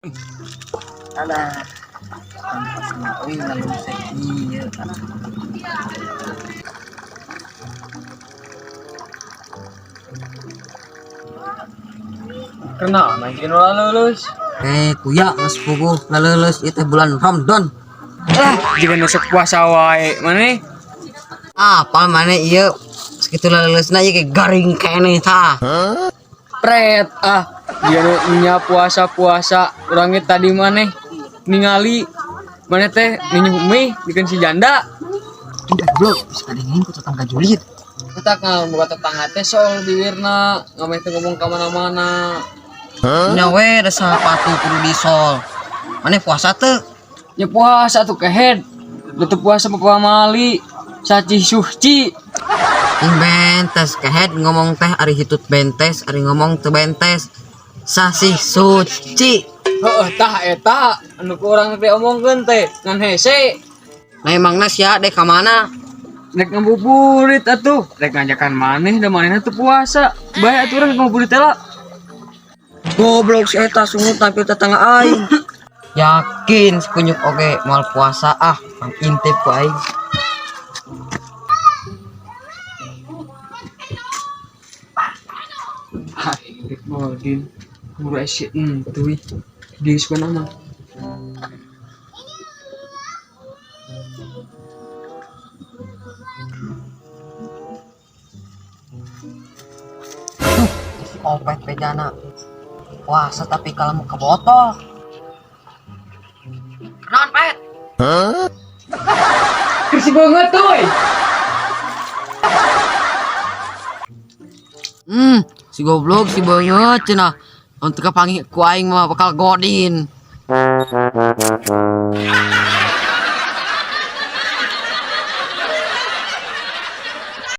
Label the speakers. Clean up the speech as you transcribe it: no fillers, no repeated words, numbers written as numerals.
Speaker 1: Alah, tanpa sama lalu saya iya kan.
Speaker 2: Kena naikin lulus.
Speaker 1: Kuya mas pugu lulus itu bulan Ramadan.
Speaker 2: Jika nusuk puasa wae mana?
Speaker 1: Apa mana iya segitu lulusnya iya kayak garing kene ta.
Speaker 2: Pret jika nya puasa orangnya tadi mana? Ningali mana teh ninyu mie bikin si janda.
Speaker 1: Bro, bisa kadengin ku tetangga julid.
Speaker 2: Kita kan buka tetangga teh soal bibirna ngamen teh ngomong kemana-mana.
Speaker 1: Nyawe rasa patu kudu disol. Mana puasa teu?
Speaker 2: Ya puasa tuh kehead. Betul puasa bapak mali. Saci suci.
Speaker 1: Ing bentes kehead ngomong teh ari hitut bentes, ari ngomong teu bentes. Sasih suci.
Speaker 2: Heeh tah eta anu kurang teh omongkeun teh ngan hese.
Speaker 1: Nah emangna sia dek ka mana?
Speaker 2: Rek ngabuburit atuh. Rek ngajakan maneh da manehna teu puasa. Bae atuh urang ngabuburit teh lah.
Speaker 1: Goblok si eta sungut tampil tetangga aing. Yakin si kunyuk oge moal puasa mang intip ku aing.
Speaker 2: Rek modin. Murah sih tuh. Di sekolah mah.
Speaker 1: Si opet bedana puasa tapi kalau mau ke botol. Kenaon pet?
Speaker 2: Kersi banget tuh.
Speaker 1: Si goblok si banget cenah. Untuk kepanggil ku aing mah bakal godin.